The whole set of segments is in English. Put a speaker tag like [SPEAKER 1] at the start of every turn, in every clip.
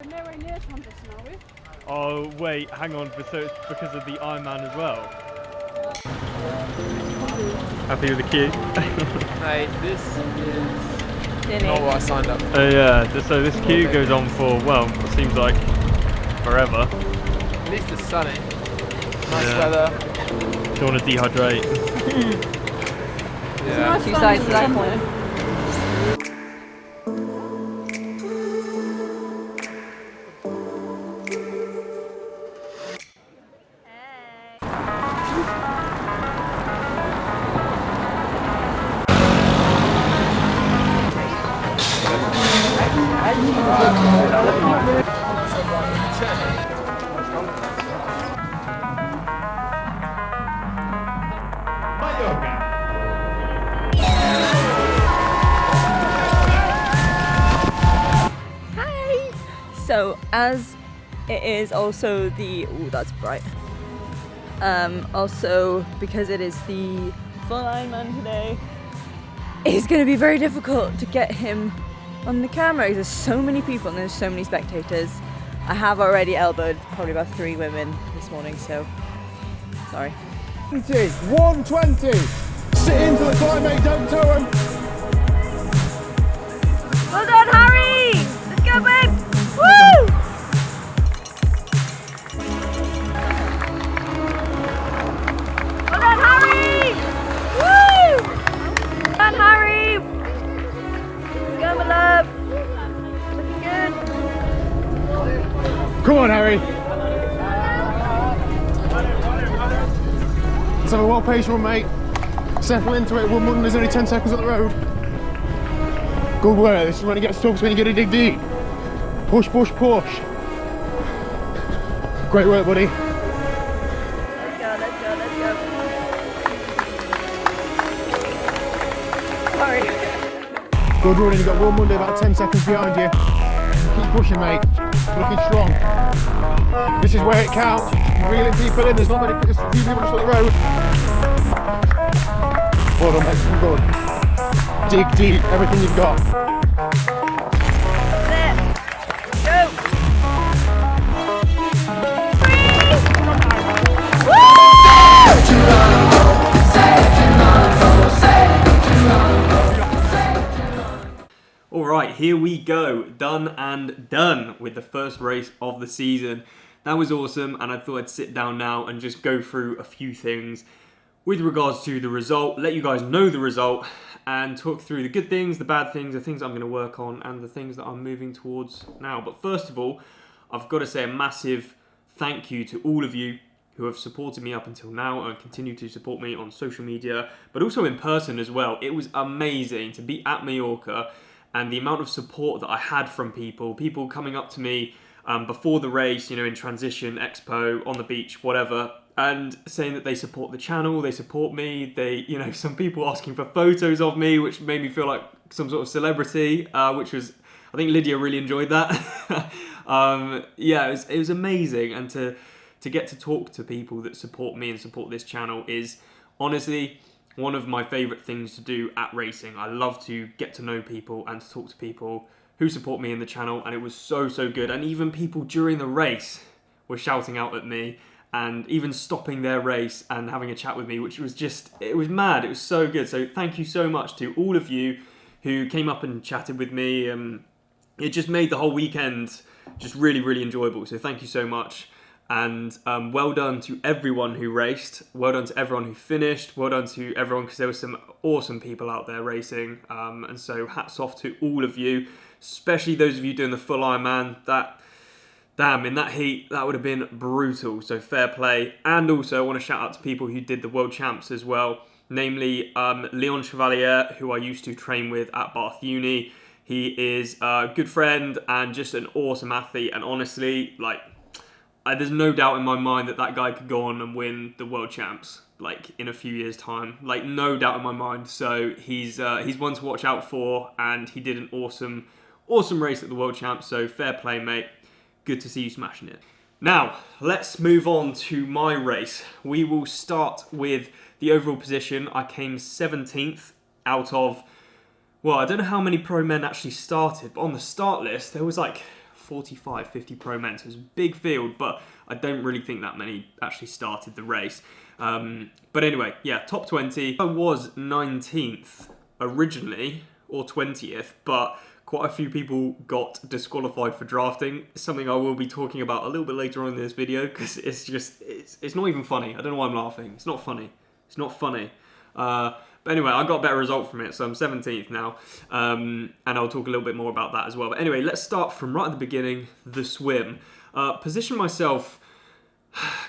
[SPEAKER 1] We're nowhere near transition, are we?
[SPEAKER 2] Oh wait, hang on, so it's because of the Ironman as well? Happy with the queue?
[SPEAKER 3] Mate, this is not what I signed up for.
[SPEAKER 2] Oh yeah, so this queue goes on for, well, it seems like forever.
[SPEAKER 3] At least it's sunny. Nice weather.
[SPEAKER 2] Don't want to dehydrate.
[SPEAKER 3] Yeah.
[SPEAKER 1] Two sides to that coin.
[SPEAKER 4] So as it is also the, ooh, that's bright. Also because it is the full Ironman today, it's going to be very difficult to get him on the camera because there's so many people and there's so many spectators. I have already elbowed probably about 3 women this morning, so sorry.
[SPEAKER 5] 120. Sit into the climb, mate, don't tow him.
[SPEAKER 4] Well done, Harry! Let's go, babe! Woo! Well done, Harry! Woo! Well done, Harry! Let's go, my love. Looking good.
[SPEAKER 5] Come on, Harry. Let's have a well paced run, mate. Settle into it. 1 there's only 10 seconds on the road. Good work. This is when it gets tough, when you get to dig deep. Push, push, push. Great work, buddy.
[SPEAKER 4] Let's go, let's go, let's go. Sorry.
[SPEAKER 5] Good running. You've got 1 Monday about 10 seconds behind you. Keep pushing, mate. Looking strong. This is where it counts. Reeling people in. There's not many few people just on the road. Well done, mate. Good. Dig deep. Everything you've got.
[SPEAKER 2] Alright, here we go. Done and done with the first race of the season. That was awesome, and I thought I'd sit down now and just go through a few things with regards to the result, let you guys know the result, and talk through the good things, the bad things, the things I'm going to work on, and the things that I'm moving towards now. But first of all, I've got to say a massive thank you to all of you who have supported me up until now and continue to support me on social media, but also in person as well. It was amazing to be at Mallorca, and the amount of support that I had from people coming up to me before the race, you know, in transition, expo, on the beach, whatever, and saying that they support the channel, they support me, they, you know, some people asking for photos of me, which made me feel like some sort of celebrity, which was, I think Lydia really enjoyed that. Yeah, it was amazing, and to get to talk to people that support me and support this channel is honestly one of my favourite things to do at racing. I love to get to know people and to talk to people who support me in the channel, and it was so good. And even people during the race were shouting out at me and even stopping their race and having a chat with me, which was just, it was mad. It was so good. So thank you so much to all of you who came up and chatted with me. It just made the whole weekend just really enjoyable. So thank you so much. And well done to everyone who raced, well done to everyone who finished, well done to everyone, because there were some awesome people out there racing, and so hats off to all of you, especially those of you doing the full Ironman. Damn, in that heat, that would have been brutal, so fair play. And also I want to shout out to people who did the World Champs as well, namely Leon Chevalier, who I used to train with at Bath Uni. He is a good friend and just an awesome athlete, and honestly, like, there's no doubt in my mind that guy could go on and win the World Champs, like, in a few years' time. Like, no doubt in my mind. So he's one to watch out for, and he did an awesome race at the World Champs. So fair play, mate. Good to see you smashing it. Now, let's move on to my race. We will start with the overall position. I came 17th out of, well, I don't know how many pro men actually started, but on the start list, there was like 45, 50 pro men, so it was a big field, but I don't really think that many actually started the race. But anyway, yeah, top 20. I was 19th originally, or 20th, but quite a few people got disqualified for drafting. It's something I will be talking about a little bit later on in this video, because it's not even funny. I don't know why I'm laughing. It's not funny. It's not funny. But anyway, I got a better result from it, so I'm 17th now. And I'll talk a little bit more about that as well. But anyway, let's start from right at the beginning, the swim. Position myself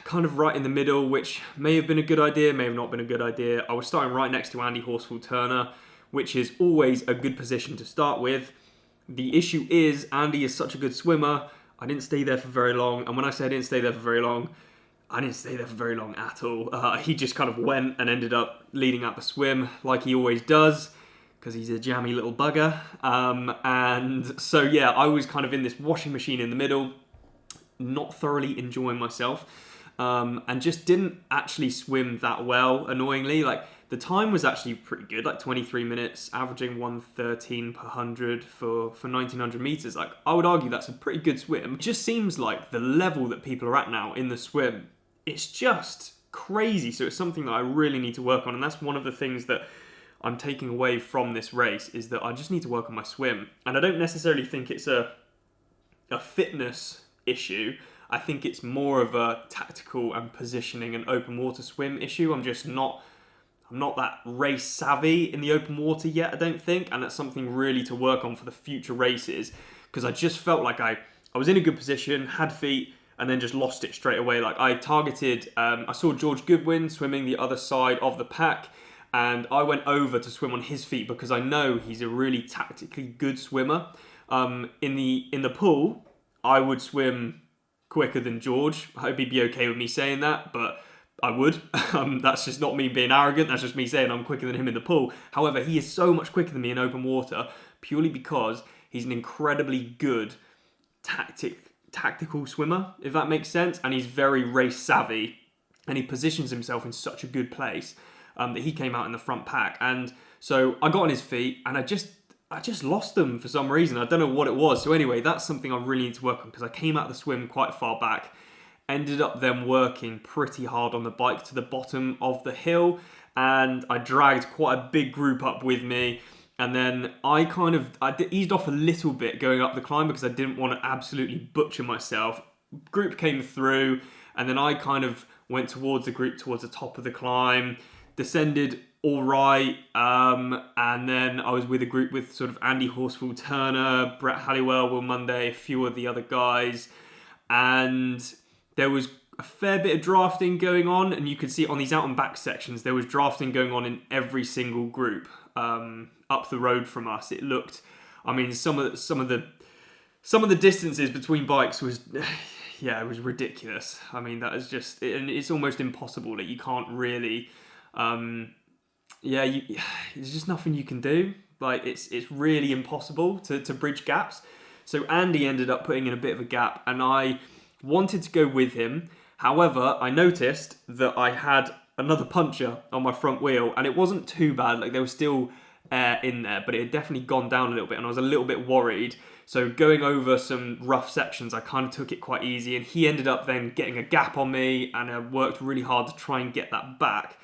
[SPEAKER 2] kind of right in the middle, which may have been a good idea, may have not been a good idea. I was starting right next to Andy Horsfall-Turner, which is always a good position to start with. The issue is, Andy is such a good swimmer, I didn't stay there for very long. And when I say I didn't stay there for very long, I didn't stay there for very long at all. He just kind of went and ended up leading out the swim like he always does, because he's a jammy little bugger. And so, yeah, I was kind of in this washing machine in the middle, not thoroughly enjoying myself, and just didn't actually swim that well, annoyingly. Like, the time was actually pretty good, like 23 minutes, averaging 1:13 per 100 for 1900 meters. Like, I would argue that's a pretty good swim. It just seems like the level that people are at now in the swim, it's just crazy. So it's something that I really need to work on, and that's one of the things that I'm taking away from this race, is that I just need to work on my swim. And I don't necessarily think it's a fitness issue. I think it's more of a tactical and positioning and open water swim issue. I'm not that race savvy in the open water yet, I don't think, and that's something really to work on for the future races, because I just felt like I was in a good position, had feet, and then just lost it straight away. Like, I targeted, I saw George Goodwin swimming the other side of the pack, and I went over to swim on his feet because I know he's a really tactically good swimmer. In the pool, I would swim quicker than George. I hope he'd be okay with me saying that, but I would. That's just not me being arrogant. That's just me saying I'm quicker than him in the pool. However, he is so much quicker than me in open water, purely because he's an incredibly good tactical swimmer, if that makes sense. And he's very race savvy, and he positions himself in such a good place that he came out in the front pack. And so I got on his feet, and I just lost them for some reason. I don't know what it was. So anyway, that's something I really need to work on, because I came out of the swim quite far back. Ended up then working pretty hard on the bike to the bottom of the hill, and I dragged quite a big group up with me, and then I eased off a little bit going up the climb because I didn't want to absolutely butcher myself. Group came through, and then I kind of went towards the group towards the top of the climb, descended all right, and then I was with a group with sort of Andy Horsfall-Turner, Brett Halliwell, Will Monday, a few of the other guys, and there was a fair bit of drafting going on, and you could see on these out and back sections, there was drafting going on in every single group up the road from us. It looked, I mean, some of the distances between bikes was, yeah, it was ridiculous. I mean, that is just, and it's almost impossible. That you can't really, there's just nothing you can do. Like, it's really impossible to bridge gaps. So Andy ended up putting in a bit of a gap, and I wanted to go with him. However, I noticed that I had another puncture on my front wheel, and it wasn't too bad. Like, there was still air in there, but it had definitely gone down a little bit, and I was a little bit worried. So going over some rough sections, I kind of took it quite easy, and he ended up then getting a gap on me, and I worked really hard to try and get that back.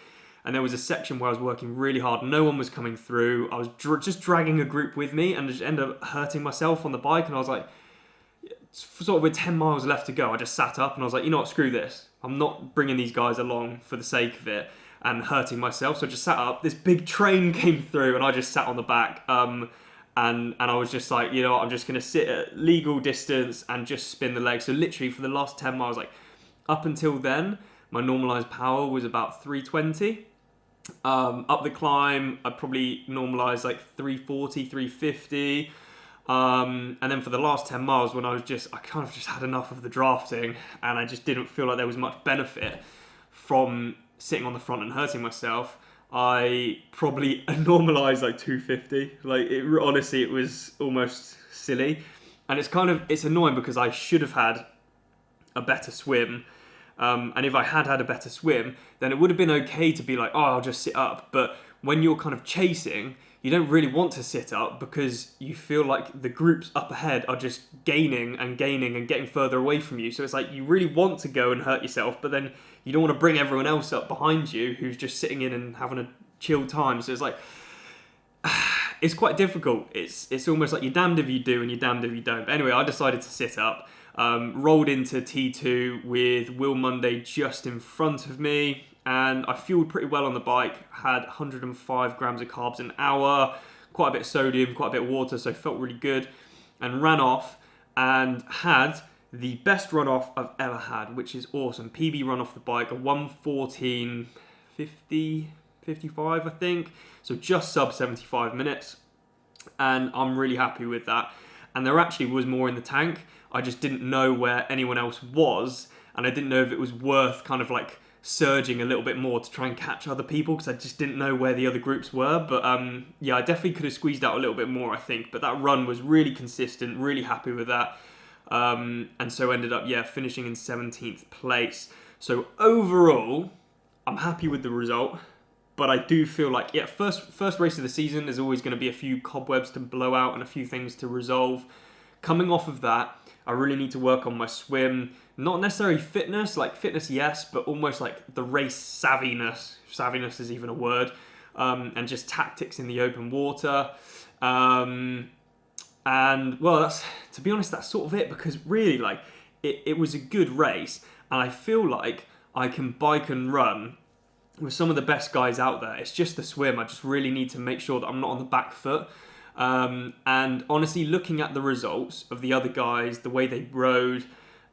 [SPEAKER 2] And there was a section where I was working really hard, no one was coming through. I was just dragging a group with me, and I just ended up hurting myself on the bike, and I was like, sort of with 10 miles left to go, I just sat up and I was like, you know what, screw this. I'm not bringing these guys along for the sake of it and hurting myself. So I just sat up. This big train came through, and I just sat on the back. And I was just like, you know what, I'm just going to sit at legal distance and just spin the legs. So literally for the last 10 miles, like up until then, my normalized power was about 320. Up the climb, I probably normalized like 340, 350. And then for the last 10 miles, when I kind of just had enough of the drafting, and I just didn't feel like there was much benefit from sitting on the front and hurting myself, I probably normalized like 250. Like, honestly, it was almost silly. And it's annoying because I should have had a better swim. And if I had a better swim, then it would have been okay to be like, oh, I'll just sit up. But when you're kind of chasing, you don't really want to sit up because you feel like the groups up ahead are just gaining and gaining and getting further away from you. So it's like you really want to go and hurt yourself, but then you don't want to bring everyone else up behind you who's just sitting in and having a chill time. So it's like, it's quite difficult. It's almost like you're damned if you do and you're damned if you don't. But anyway, I decided to sit up. Rolled into T2 with Will Monday just in front of me, and I fueled pretty well on the bike, had 105 grams of carbs an hour, quite a bit of sodium, quite a bit of water, so felt really good, and ran off and had the best run off I've ever had, which is awesome. PB run off the bike, a 1:14:50, 55 I think, so just sub 75 minutes, and I'm really happy with that. And there actually was more in the tank. I just didn't know where anyone else was, and I didn't know if it was worth kind of like surging a little bit more to try and catch other people, because I just didn't know where the other groups were. But yeah, I definitely could have squeezed out a little bit more, I think. But that run was really consistent, really happy with that. And so ended up, yeah, finishing in 17th place. So overall, I'm happy with the result. But I do feel like, yeah, first race of the season, there's always going to be a few cobwebs to blow out and a few things to resolve. Coming off of that, I really need to work on my swim. Not necessarily fitness, like fitness, yes, but almost like the race savviness. Savviness is even a word. And just tactics in the open water. And, well, to be honest, that's sort of it. Because really, like, it was a good race. And I feel like I can bike and run with some of the best guys out there. It's just the swim. I just really need to make sure that I'm not on the back foot. And honestly, looking at the results of the other guys, the way they rode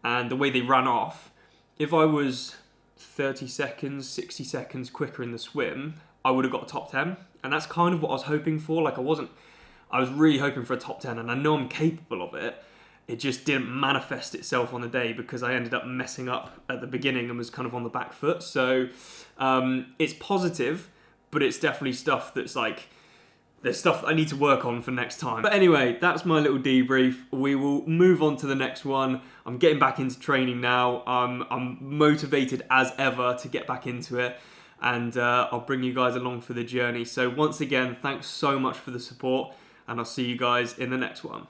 [SPEAKER 2] and the way they ran off, if I was 30 seconds, 60 seconds quicker in the swim, I would have got a top 10. And that's kind of what I was hoping for. Like I was really hoping for a top 10, and I know I'm capable of it. It just didn't manifest itself on the day because I ended up messing up at the beginning and was kind of on the back foot. So it's positive, but it's definitely stuff that's like, there's stuff I need to work on for next time. But anyway, that's my little debrief. We will move on to the next one. I'm getting back into training now. I'm motivated as ever to get back into it, and I'll bring you guys along for the journey. So once again, thanks so much for the support, and I'll see you guys in the next one.